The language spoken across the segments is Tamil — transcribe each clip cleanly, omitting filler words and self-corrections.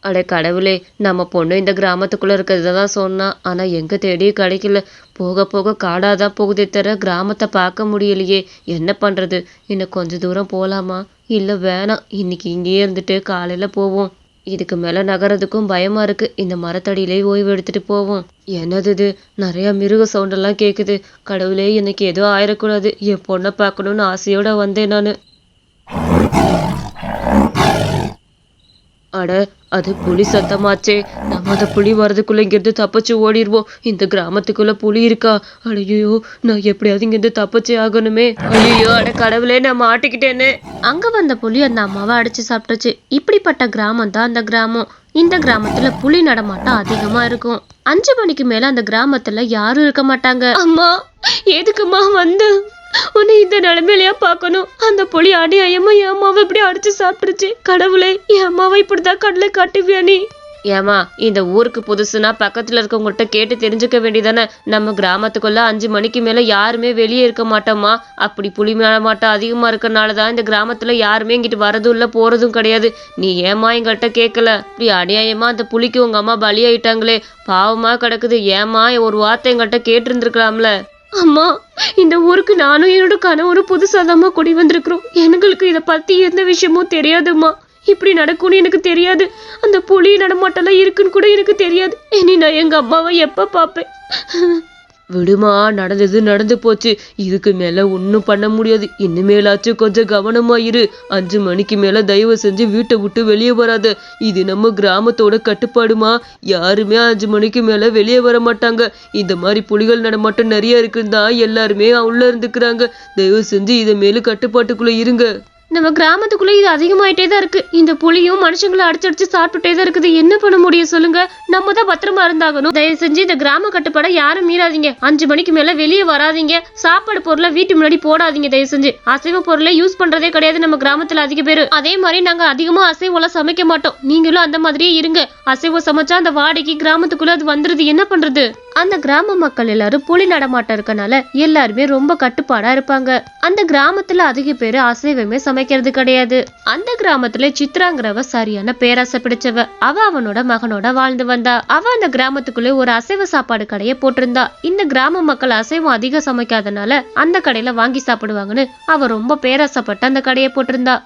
அட கடவுளே! நம்ம பொண்ணு இந்த கிராமத்துக்குள்ள இருக்கிறத தான் சொன்னா. ஆனா எங்க தேடியும் கிடைக்கல. போக போக காடா தான் போகுதே தவிர கிராமத்த பார்க்க முடியலையே! என்ன பண்றது? இன்னும் கொஞ்ச தூரம் போலாமா? இல்ல வேணாம். இன்னைக்கு இங்கேயே இருந்துட்டு காலையில போவோம். இதுக்கு மேல நகர்றதுக்கும் பயமா இருக்கு. இந்த மரத்தடியிலே ஓய்வு எடுத்துட்டு போவோம். என்னது இது? நெறைய மிருக சவுண்டெல்லாம் கேக்குது. கடவுளே! இன்னைக்கு எதுவும் ஆயிரக்கூடாது. என் பொண்ண பார்க்கணும்னு ஆசையோட வந்தேன் நானு. அட! அது புலி சத்தமாச்சே! நம்ம அந்த புலி வரதுக்குள்ள இங்கிருந்து தப்பிச்சு ஓடிருவோம். இந்த கிராமத்துக்குள்ள புலி இருக்கா? ஐயையோ! நான் எப்படியாவது இங்கிருந்து தப்பிச்சே ஆகணுமே! ஐயையோ! அட கடவுளே! நான் மாட்டிக்கிட்டேனே! அங்க வந்த புலி அந்த அம்மாவை அடிச்சு சாப்பிட்டுச்சு. இப்படிப்பட்ட கிராமம் தான் அந்த கிராமம். இந்த கிராமத்துல புலி நடமாட்டம் அதிகமா இருக்கும். 5 மணிக்கு மேல அந்த கிராமத்துல யாரும் இருக்க மாட்டாங்க. அம்மா, எதுக்குமா வந்த? உன்னை இந்த நிலைமையிலயா பார்க்கணும்? அந்த புலி அநியாயமா என் அம்மாவை இப்படி அடிச்சு சாப்பிட்டுருச்சு. கடவுளே, என் அம்மாவை இப்படிதான் கடலை காட்டுவியா நீ? ஏமா, இந்த ஊருக்கு புதுசுனா பக்கத்துல இருக்கவங்கள்ட்ட கேட்டு தெரிஞ்சுக்க வேண்டியதானே. நம்ம கிராமத்துக்குள்ள 5 மணிக்கு மேல யாருமே வெளியே இருக்க மாட்டோமா. அப்படி புலி நடமாட்டம் அதிகமா இருக்கறனாலதான் இந்த கிராமத்துல யாருமே இங்கிட்டு வரதும் இல்ல போறதும் கிடையாது. நீ ஏமா எங்கள்கிட்ட கேட்கல? இப்படி அநியாயமா அந்த புலிக்கு உங்க அம்மா பலியாயிட்டாங்களே, பாவமா கிடக்குது. ஏமா ஒரு வார்த்தை எங்கள்கிட்ட கேட்டு இருந்திருக்கலாம்ல. அம்மா, இந்த ஊருக்கு நானும் என்னோட கணவரும் புதுசாதாம்மா குடி வந்திருக்கிறோம். எங்களுக்கு இதை பத்தி எந்த விஷயமும் தெரியாதும்மா. இப்படி நடக்கும்னு எனக்கு தெரியாது. அந்த புலி நடமாட்டெல்லாம் இருக்குன்னு கூட எனக்கு தெரியாது. இனி நான் எங்க அம்மாவை எப்ப பாப்பேன்? விடுமா, நடந்தது நடந்து போச்சு. இதுக்கு மேல ஒன்னும் பண்ண முடியாது. இனிமேலாச்சும் கொஞ்சம் கவனமா இரு. 5 மணிக்கு மேல தயவு செஞ்சு வீட்டை விட்டு வெளியே வராத. இது நம்ம கிராமத்தோட கட்டுப்பாடுமா. யாருமே 5 மணிக்கு மேல வெளியே வர மாட்டாங்க. இந்த மாதிரி புலிகள் நடமாட்டம் நிறைய இருக்குன்னு தான் எல்லாருமே உள்ள இருந்துக்கிறாங்க. தயவு செஞ்சு இதை மேல கட்டுப்பாட்டுக்குள்ள இருங்க. நம்ம கிராமத்துக்குள்ள இது அதிகமாயிட்டே தான் இருக்கு. இந்த புலியும் மனுஷங்களை அடிச்சு சாப்பிட்டுட்டே தான் இருக்குது. என்ன பண்ண முடியும் சொல்லுங்க? நம்ம தான் பத்திரமா இருந்தாகணும். தயவு செஞ்சு இந்த கிராம கட்டுப்பாடை யாரும் மீறாதீங்க. 5 மணிக்கு மேல வெளியே வராதீங்க. சாப்பாடு பொருளை வீட்டு முன்னாடி போடாதீங்க. தயவு செஞ்சு அசைவ பொருளை யூஸ் பண்றதே கிடையாது நம்ம கிராமத்துல அதிக பேரு. அதே மாதிரி நாங்க அதிகமா அசைவம் சமைக்க மாட்டோம். நீங்களும் அந்த மாதிரியே இருங்க. அசைவம் சமைச்சா அந்த வாடகைக்கு கிராமத்துக்குள்ள அது வந்துருது. என்ன பண்றது? அந்த கிராம மக்கள் எல்லாரும் புலி நடமாட்டம் இருக்கனால எல்லாருமே ரொம்ப கட்டுப்பாடா இருப்பாங்க. அந்த கிராமத்துல அதிக பேரு அசைவமே சமைக்கிறது கிடையாது. அந்த கிராமத்துல சித்ராங்கிறவ சரியான பேராசை பிடிச்சவ. அவ அவனோட மகனோட வாழ்ந்து வந்தா. அவ அந்த கிராமத்துக்குள்ள ஒரு அசைவ சாப்பாடு கடையை போட்டிருந்தா. இந்த கிராம மக்கள் அசைவம் அதிகம் சமைக்காதனால அந்த கடையில வாங்கி சாப்பிடுவாங்கன்னு அவ ரொம்ப பேராசைப்பட்டு அந்த கடையை போட்டிருந்தா.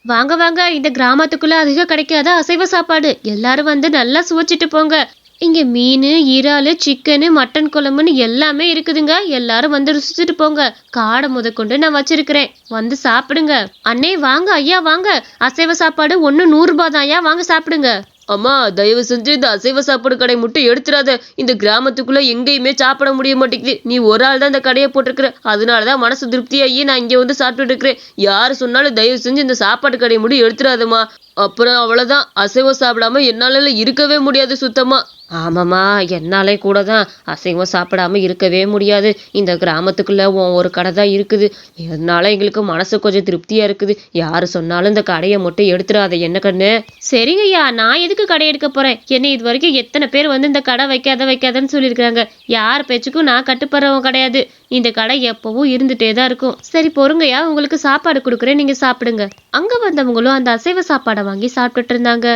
வாங்க வாங்க, இந்த கிராமத்துக்குள்ள அதிகம் கிடைக்காத அசைவ சாப்பாடு. எல்லாரும் வந்து நல்லா சுவைச்சிட்டு போங்க. இங்க மீன், இறாலு, சிக்கனு, மட்டன் குழம்புன்னு எல்லாமே இருக்குதுங்க. எல்லாரும் வந்து ருசிச்சுட்டு போங்க. காடை முதற்கொண்டு நான் வச்சிருக்கிறேன். வந்து சாப்பிடுங்க. அண்ணே வாங்க, ஐயா வாங்க. அசைவ சாப்பாடு 1 100 ரூபாய் தான் ஐயா, வாங்க சாப்பிடுங்க. அம்மா, தயவு செஞ்சு இந்த அசைவ சாப்பாடு கடை மட்டும் எடுத்துடாத. இந்த கிராமத்துக்குள்ள எங்கேயுமே சாப்பிட முடிய மாட்டேங்குது. நீ ஒரு ஆள் தான் இந்த கடையை போட்டிருக்கிற. அதனாலதான் மனசு திருப்தியாகி நான் இங்க வந்து சாப்பிட்டுட்டு இருக்கிறேன். யாரு சொன்னாலும் தயவு செஞ்சு இந்த சாப்பாடு கடை மட்டும் எடுத்துடாதம்மா. அப்புறம் அவ்வளவுதான், அசைவம் சாப்பிடாம என்னால இருக்கவே முடியாது சுத்தமா. ஆமாம்மா, என்னாலே கூட தான் அசைவம் சாப்பிடாம இருக்கவே முடியாது. இந்த கிராமத்துக்குள்ள ஒரு கடை தான் இருக்குது. இதனால எங்களுக்கு மனசு கொஞ்சம் திருப்தியா இருக்குது. யாரு சொன்னாலும் இந்த கடையை மட்டும் எடுத்துடாத என்ன கண்ணு. சரிங்க ஐயா, நான் எதுக்கு கடை எடுக்க போறேன்? என்ன இது வரைக்கும் எத்தனை பேர் வந்து இந்த கடை வைக்காதன்னு சொல்லியிருக்கிறாங்க. யார் பேச்சுக்கும் நான் கட்டுப்படுறவங்க கிடையாது. இந்த கடை எப்பவும் இருந்துட்டே தான் இருக்கும். சரி பொறுங்கய்யா, உங்களுக்கு சாப்பாடு கொடுக்குறேன், நீங்க சாப்பிடுங்க. அங்க வந்தவங்களும் அந்த அசைவ சாப்பாடை வாங்கி சாப்பிட்டுட்டு இருந்தாங்க.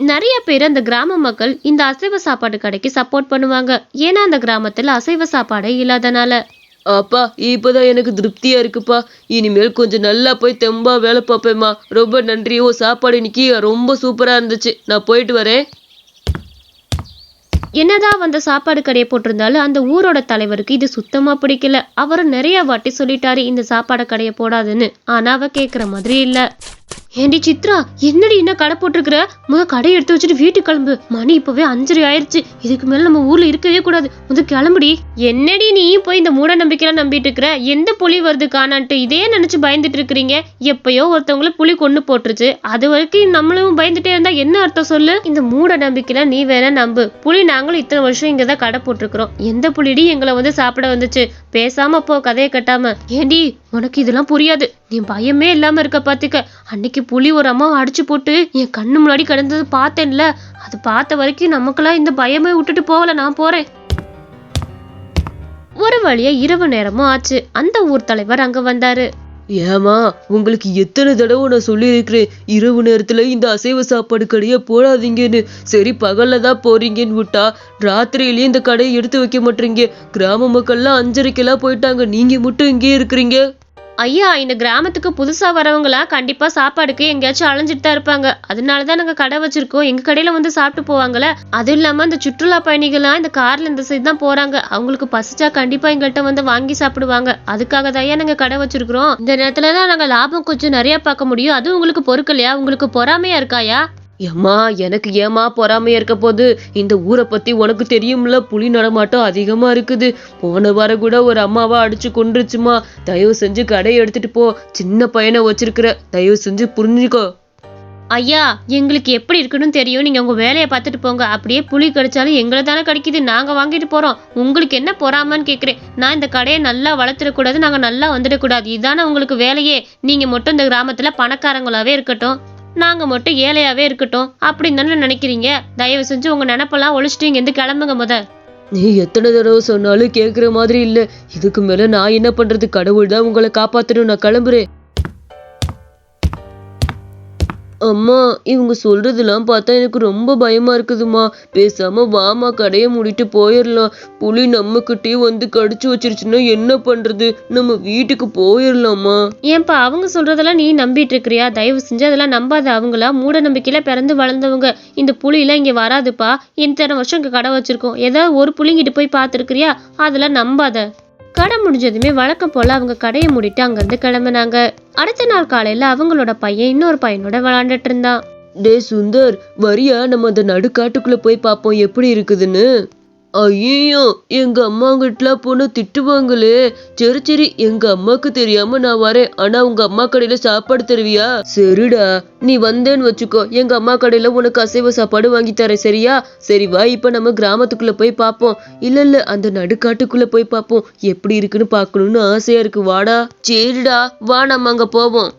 நிறைய பேர் அந்த கிராம மக்கள் இந்த அசைவ சாப்பாடு கடைக்கு சப்போர்ட் பண்ணுவாங்க. ஏன்னா அந்த கிராமத்துல அசைவ சாப்பாடே இல்லாதனால. அப்பா, இப்பதான் எனக்கு திருப்தியா இருக்குப்பா. இனிமேல் கொஞ்சம் நல்லா போய் தெம்பா வேலை பார்ப்பேம்மா. ரொம்ப நன்றி. சாப்பாடு இன்னைக்கு ரொம்ப சூப்பரா இருந்துச்சு. நான் போயிட்டு வரேன். என்னதான் வந்து சாப்பாடு கடையை போட்டிருந்தாலும் அந்த ஊரோட தலைவருக்கு இது சுத்தமா பிடிக்கல. அவரும் நிறைய வாட்டி சொல்லிட்டாரு இந்த சாப்பாடு கடையை போடாதுன்னு. ஆனா அவ கேக்குற மாதிரி இல்ல. ஏண்டி சித்ரா, என்னடி இன்னும் கடை போட்டிருக்கிற? கடை எடுத்து வச்சுட்டு வீட்டுக்கு கிளம்பு. மணி இப்பவே 5:30 ஆயிடுச்சு. இதுக்கு மேல நம்ம ஊர்ல இருக்கவே கூடாது. கிளம்புடி. என்னடி நீ போய் இந்த மூட நம்பிக்கையெல்லாம் நம்பிட்டு இருக்கிற? எந்த புலி வருது காணான்ட்டு இதே நினைச்சு பயந்துட்டு இருக்கிறீங்க. எப்பயோ ஒருத்தவங்களை புலி கொண்டு போட்டுருச்சு. அது வரைக்கும் நம்மளும் பயந்துட்டே இருந்தா என்ன அர்த்தம் சொல்லு? இந்த மூட நம்பிக்கையில நீ வேணா நம்பு. புலி நாங்களும் இத்தனை வருஷம் இங்கதான் கடை போட்டிருக்கிறோம். எந்த புலிடி எங்களை வந்து சாப்பிட வந்துச்சு? பேசாம போ, கதையை கட்டாம. ஏண்டி, உனக்கு இதெல்லாம் புரியாது. நீ பயமே இல்லாம இருக்க பாத்துக்க. அன்னைக்கு புலி ஒரு அம்மாவை அடிச்சு போட்டு என் கண்ணு முன்னாடி கிடந்தது பார்த்தேன்ல. அது பார்த்த வரைக்கும் நமக்கெல்லாம் இந்த பயமே விட்டுட்டு போகல. நான் போறேன். ஒரு வழியா இரவு நேரமும் ஆச்சு. அந்த ஊர் தலைவர் அங்க வந்தாரு. ஏமா, உங்களுக்கு எத்தனை தடவை நான் சொல்லியிருக்கிறேன் இரவு நேரத்துல இந்த அசைவ சாப்பாடு கடையை போடாதீங்கன்னு. சரி பகல்ல தான் போறீங்கன்னு விட்டா ராத்திரியிலயும் இந்த கடையை எடுத்து வைக்க மாட்டீங்க. கிராம மக்கள்லாம் 5:30க்கெல்லாம் போயிட்டாங்க, நீங்க மட்டும் இங்கே இருக்கிறீங்க. ஐயா, இந்த கிராமத்துக்கு புதுசா வரவங்களா கண்டிப்பா சாப்பாடுக்கு எங்கேயாச்சும் அலைஞ்சிட்டு தான் இருப்பாங்க. அதனாலதான் நாங்க கடை வச்சிருக்கோம். எங்க கடையில வந்து சாப்பிட்டு போவாங்கல்ல. அதுவும் இல்லாம இந்த சுற்றுலா பயணிகள்லாம் இந்த கார்ல இந்த சைடு தான் போறாங்க. அவங்களுக்கு பசிச்சா கண்டிப்பா எங்கள்கிட்ட வந்து வாங்கி சாப்பிடுவாங்க. அதுக்காக தான் நாங்க கடை வச்சிருக்கிறோம். இந்த நேரத்துலதான் நாங்க லாபம் கொஞ்சம் நிறைய பார்க்க முடியும். அது உங்களுக்கு பொறுக்கலையா? உங்களுக்கு பொறாமையா இருக்காயா? ஏம்மா, எனக்கு ஏமா பொறாமையா இருக்க போது? இந்த ஊரை பத்தி உனக்கு தெரியும்ல, புலி நடமாட்டம் அதிகமா இருக்குது. போன வாரம் கூட ஒரு அம்மாவா அடிச்சு கொண்டுருச்சுமா. தயவு செஞ்சு கடையை எடுத்துட்டு போ. சின்ன பையனை வச்சிருக்கிற, தயவு செஞ்சு புரிஞ்சுக்கோ. ஐயா, எங்களுக்கு எப்படி இருக்குன்னு தெரியும். நீங்க உங்க வேலையை பார்த்துட்டு போங்க. அப்படியே புலி கடிச்சாலும் எங்களை தானே கடிக்குது, நாங்க வாங்கிட்டு போறோம். உங்களுக்கு என்ன பொறாமன்னு கேட்குறேன். நான் இந்த கடையை நல்லா வளர்த்துடக்கூடாது, நாங்க நல்லா வந்துடக்கூடாது, இதுதானே உங்களுக்கு வேலையே. நீங்க மட்டும் இந்த கிராமத்துல பணக்காரங்களாவே இருக்கட்டும், நாங்க மட்டும் ஏழையாவே இருக்கட்டும் அப்படின்னு தானே நினைக்கிறீங்க? தயவு செஞ்சு உங்க நினைப்பெல்லாம் ஒழிச்சிட்டு இங்க இருந்து கிளம்புங்க முத. நீ எத்தனை தடவை சொன்னாலும் கேட்குற மாதிரி இல்ல. இதுக்கு மேல நான் என்ன பண்றது? கடவுள் தான் உங்களை காப்பாத்தணும். நான் கிளம்புறேன். அம்மா, இவங்க சொல்றதெல்லாம் பார்த்தா எனக்கு ரொம்ப பயமா இருக்குதுமா. பேசாம வாமா, கடையை மூடிட்டு போயிடலாம். புலி நம்ம கிட்டே வந்து கடிச்சு வச்சிருச்சுன்னா என்ன பண்றது? நம்ம வீட்டுக்கு போயிடலாமா? ஏன்பா அவங்க சொல்றதெல்லாம் நீ நம்பிட்டு இருக்கிறியா? தயவு செஞ்சு அதெல்லாம் நம்பாத. அவங்களா மூட நம்பிக்கையில பிறந்து வளர்ந்தவங்க. இந்த புலியெல்லாம் இங்க வராதுப்பா. இத்தனை வருஷம் இங்க கடை வச்சிருக்கோம். ஏதாவது ஒரு புலிங்கிட்டு போய் பார்த்துருக்கிறியா? அதெல்லாம் நம்பாத. கடை முடிஞ்சதுமே வழக்கம் போல அவங்க கடையை மூடிட்டு அங்கிருந்து கிளம்புனாங்க. அடுத்த நாள் காலையில அவங்களோட பையன் இன்னொரு பையனோட விளையாண்டுட்டு இருந்தான். டே சுந்தர், வரியா நம்ம அந்த நடுக்காட்டுக்குள்ள போய் பார்ப்போம் எப்படி இருக்குதுன்னு. ஐயோ, எங்க அம்மா கிட்ட போன திட்டுவாங்களே. சரி சரி, எங்க அம்மாக்கு தெரியாம நான் வரேன். ஆனா உங்க அம்மா கடையில சாப்பாடு தருவியா? சரிடா, நீ வந்தேன்னு வச்சுக்கோ, எங்க அம்மா கடையில உனக்கு அசைவ சாப்பாடு வாங்கி தரேன், சரியா? சரி வா, இப்ப நம்ம கிராமத்துக்குள்ள போய் பார்ப்போம். இல்ல அந்த நடுக்காட்டுக்குள்ள போய் பார்ப்போம். எப்படி இருக்குன்னு பாக்கணும்னு ஆசையா இருக்கு. வாடா. சரிடா, வா நம்ம அங்க போவோம்.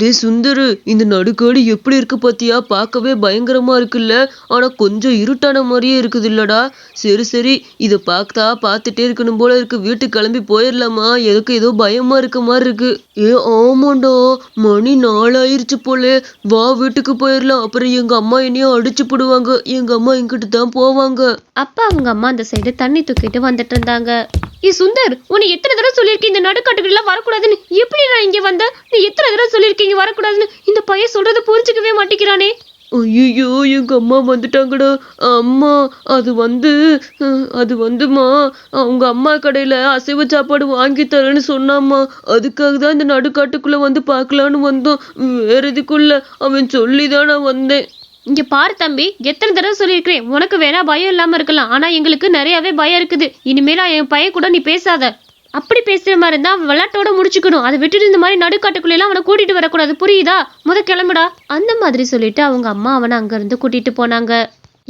டே சுந்தரு, இந்த நடுக்காடு எப்படி இருக்கு பாத்தியா? பார்க்கவே பயங்கரமா இருக்குல்ல. ஆனா கொஞ்சம் இருட்டான மாதிரியே இருக்குது இல்லடா? சரி சரி, இதை பார்த்துட்டே இருக்கணும் போல இருக்கு. வீட்டுக்கு கிளம்பி போயிடலாமா? எனக்கு ஏதோ பயமா இருக்க மாதிரி இருக்கு. ஆமாண்டா, மணி 4 ஆயிருச்சு போல. வா வீட்டுக்கு போயிடலாம். அப்புறம் எங்க அம்மா என்னையும் அடிச்சு போடுவாங்க. எங்க அம்மா எங்கிட்ட தான் போவாங்க. அப்பா அவங்க அம்மா அந்த சைடு தண்ணி தூக்கிட்டு வந்துட்டு இருந்தாங்க. சுந்தர், உன்னை எத்தனை தடவை சொல்லியிருக்கேன் இந்த நடுக்காட்டுக்குள்ள வரக்கூடாதுன்னு? எப்படி நான் இங்க வந்த? நீ எத்தனை தடவை சொல்லியிருக்கீங்க வரக்கூடாதுன்னு? இந்த பையன் சொல்றதை புரிஞ்சுக்கவே மாட்டேங்கிறானே. ஐயோ, எங்க அம்மா வந்துட்டாங்கடா. அம்மா, அது வந்துமா, அவங்க அம்மா கடையில அசைவ சாப்பாடு வாங்கி தரேன்னு சொன்னாம்மா. அதுக்காக தான் இந்த நடுக்காட்டுக்குள்ள வந்து பார்க்கலான்னு வந்தோம். வேற எதுக்குள்ள அவன் சொல்லிதான் நான் வந்தேன். இங்க பாரு தம்பி, எத்தனை தடவை சொல்லியிருக்கிறேன், உனக்கு வேணா பயம் இல்லாம இருக்கலாம். ஆனா எங்களுக்கு நிறையவே பயம் இருக்குது. இனிமேல என் பையன் கூட நீ பேசாத. அப்படி பேசுற மாதிரி இருந்தா விளையாட்டோட முடிச்சுக்கணும். அதை விட்டுட்டு இந்த மாதிரி நடுக்காட்டுக்குள்ள எல்லாம் அவனை கூட்டிட்டு வரக்கூடாது, புரியுதா? கிளம்புடா. அந்த மாதிரி சொல்லிட்டு அவங்க அம்மா அவனை அங்க இருந்து கூட்டிட்டு போனாங்க.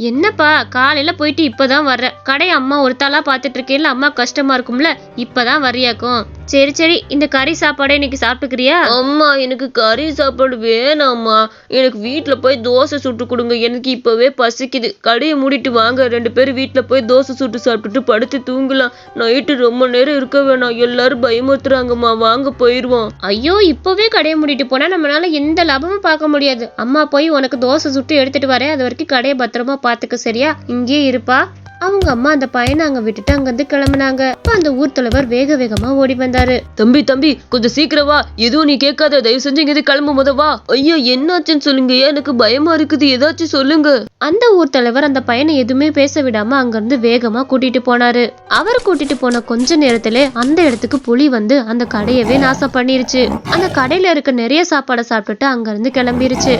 என்னப்பா, காலையில போயிட்டு இப்பதான் வர்ற? கடையை அம்மா ஒருத்தாளா பாத்துட்டு இருக்கேன்ல, அம்மா கஷ்டமா இருக்கும்ல, இப்பதான் வரியாக்கும். சரி சரி, இந்த கறி சாப்பாடே இன்னைக்கு சாப்பிட்டுக்கிறியா? அம்மா, எனக்கு கறி சாப்பாடு வேணாம்மா. எனக்கு வீட்டுல போய் தோசை சுட்டு கொடுங்க. எனக்கு இப்பவே பசிக்குது. கடையை மூடிட்டு வாங்க, 2 பேரும் வீட்டுல போய் தோசை சுட்டு சாப்பிட்டுட்டு படுத்து தூங்கலாம். நைட்டு ரொம்ப நேரம் இருக்க வேணாம், எல்லாரும் பயமுறுத்துறாங்கம்மா. வாங்க போயிருவோம். ஐயோ, இப்பவே கடையை மூடிட்டு போனா நம்மளால எந்த லாபமும் பார்க்க முடியாது. அம்மா போய் உனக்கு தோசை சுட்டு எடுத்துட்டு வரேன். அது வரைக்கும் கடையை பத்திரமா பாத்துக்க, சரியா? இங்கே இருப்பா. அவங்க அம்மா அந்த பையனை அங்க விட்டுட்டு அங்கிருந்து கிளம்புனாங்க. அந்த ஊர் தலைவர் வேக வேகமா ஓடி வந்தாரு. தம்பி, கொஞ்சம் சீக்கிரம் வா. எதுவும் நீ கேட்காத, தயவு செஞ்சு இங்க கிளம்பு முத வா. ஐயோ, என்னாச்சுன்னு சொல்லுங்க, எனக்கு பயமா இருக்குது, ஏதாச்சும் சொல்லுங்க. அந்த ஊர் தலைவர் அந்த பையனை எதுவுமே பேச விடாம அங்க இருந்து வேகமா கூட்டிட்டு போனாரு. அவர் கூட்டிட்டு போன கொஞ்ச நேரத்திலே அந்த இடத்துக்கு புலி வந்து அந்த கடையவே நாசம் பண்ணிருச்சு. அந்த கடையில இருக்க நிறைய சாப்பாடை சாப்பிட்டுட்டு அங்க இருந்து கிளம்பிருச்சு.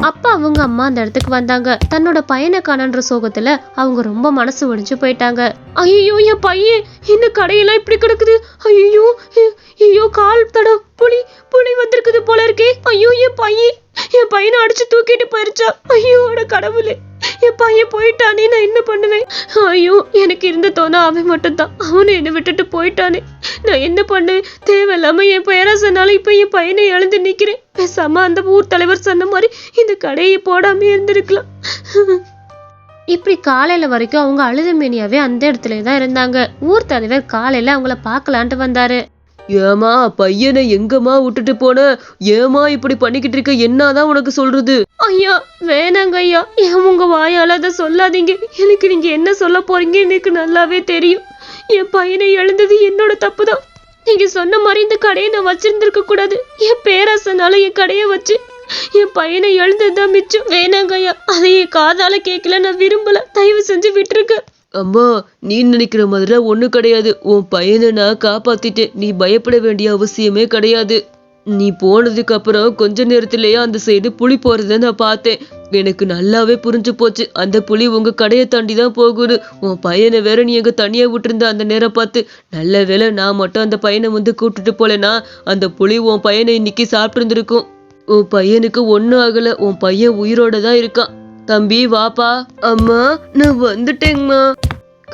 அப்ப அவங்க அம்மா அந்த இடத்துக்கு வந்தாங்க. தன்னோட பையனை காணன்ற சோகத்துல அவங்க ரொம்ப மனசு ஒடிஞ்சு போயிட்டாங்க. ஐயோ, என் பையன் இந்த கடையெல்லாம் இப்படி கிடக்குது. ஐயோ, கால் தடம் புலி வந்திருக்குது போல இருக்கே. ஐயோ, என் பையனை அடிச்சு தூக்கிட்டு போயிருச்சா? ஐயோ கடவுளே, என் பையன் போயிட்டானே, நான் என்ன பண்ணுவேன்? ஐயோ, எனக்கு இருந்த தோணா அவன் மட்டும்தான். அவனை என்னை விட்டுட்டு போயிட்டானே, நான் என்ன பண்ணுவேன்? தேவையில்லாம என் பேரா சொன்னாலும் இப்ப என் பையனை இழந்து நிக்கிறேன். பேசாம அந்த ஊர் தலைவர் சொன்ன மாதிரி இந்த கடையை போடாம இருந்திருக்கலாம். இப்படி காலையில வரைக்கும் அவங்க அழுத மேனியாவே அந்த இடத்துல தான் இருந்தாங்க. ஊர் தலைவர் காலையில அவங்கள பார்க்கலான்ட்டு வந்தாரு. ஏமா பையனை எங்கம்மா விட்டுட்டு போன? ஏமா இப்படி பண்ணிக்கிட்டு இருக்க? என்னதான் உனக்கு சொல்றது? ஐயா வேணாங்க ஐயா, உங்க வாயால அதை சொல்லாதீங்க. எனக்கு நீங்க என்ன சொல்ல போறீங்க எனக்கு நல்லாவே தெரியும். என் பையனை இழந்தது என்னோட தப்பு தான். நீங்க சொன்ன மாதிரி இந்த கடையை நான் வச்சிருந்திருக்க கூடாது. என் பேராசனால என் கடையை வச்சு என் பையனை இழந்ததுதான் மிச்சம். வேணாங்க ஐயா, அதை என் காதால கேட்கல, நான் விரும்பல. தயவு செஞ்சு விட்டுருக்க. அம்மா நீ நினைக்கிற மாதிரி ஒண்ணு கிடையாது. உன் பையனை நான் காப்பாத்திட்டேன். நீ பயப்பட வேண்டிய அவசியமே கிடையாது. நீ போனதுக்கு அப்புறம் கொஞ்ச நேரத்திலேயே அந்த சைடு புலி போறத நான் பார்த்தேன். எனக்கு நல்லாவே புரிஞ்சு போச்சு. அந்த புலி உங்க கடையை தாண்டி தான் போகுது. உன் பையனை வேற நீ எங்க தனியா விட்டுருந்த அந்த நேரம் பார்த்து. நல்ல வேளை நான் மட்டும் அந்த பையனை வந்து கூப்பிட்டுட்டு போலனா அந்த புலி உன் பையனை இன்னைக்கு சாப்பிட்டு இருந்திருக்கும். உன் பையனுக்கு ஒன்னும் ஆகல. உன் பையன் உயிரோட தான் இருக்கான். தம்பி வாப்பா. அம்மா நான் வந்துட்டேங்கம்மா.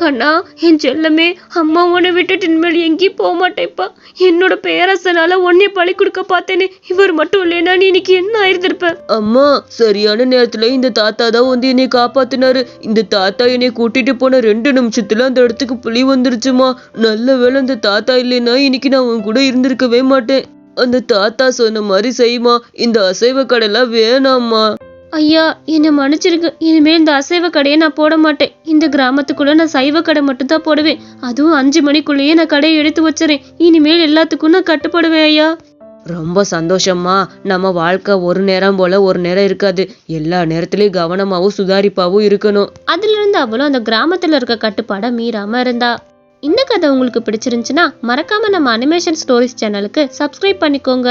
கண்ணா என் செல்லமே, அம்மா உன்னை விட்டுட்டு இனிமேல் எங்கேயும் போக மாட்டேப்பா. என்னோட பேரசனால உன்னைய பழி கொடுக்க பார்த்தேனே, இவர் மட்டும் இல்லைன்னா நீ இன்னைக்கு என்ன ஆயிருந்திருப்ப? அம்மா சரியான நேரத்துல இந்த தாத்தா தான் வந்து என்னை காப்பாத்தினாரு. இந்த தாத்தா என்னை கூட்டிட்டு போன 2 நிமிஷத்துல அந்த இடத்துக்கு புலி வந்துருச்சுமா. நல்ல வேளை அந்த தாத்தா இல்லைன்னா இன்னைக்கு நான் உன் கூட இருந்திருக்கவே மாட்டேன். அந்த தாத்தா சொன்ன மாதிரி செய்யுமா. இந்த அசைவ கடைலாம் வேணாம்மா. ஐயா என்னை மன்னிச்சிருக்கு. இனிமேல் இந்த அசைவ கடையை நான் போட மாட்டேன். இந்த கிராமத்துக்குள்ள நான் சைவ கடை மட்டும் தான் போடுவேன். அதுவும் 5 மணிக்குள்ளேயே நான் கடையை எடுத்து வச்சுறேன். இனிமேல் எல்லாத்துக்கும் நான் கட்டுப்படுவேன் ஐயா. ரொம்ப சந்தோஷம்மா. நம்ம வாழ்க்கை ஒரு நேரம் போல ஒரு நேரம் இருக்காது. எல்லா நேரத்திலயும் கவனமாவும் சுதாரிப்பாவும் இருக்கணும். அதுல இருந்து அவளும் அந்த கிராமத்துல இருக்க கட்டுப்பாடை மீறாம இருந்தா. இந்த கதை உங்களுக்கு பிடிச்சிருந்துச்சுன்னா மறக்காம நம்ம அனிமேஷன் ஸ்டோரிஸ் சேனலுக்கு சப்ஸ்கிரைப் பண்ணிக்கோங்க.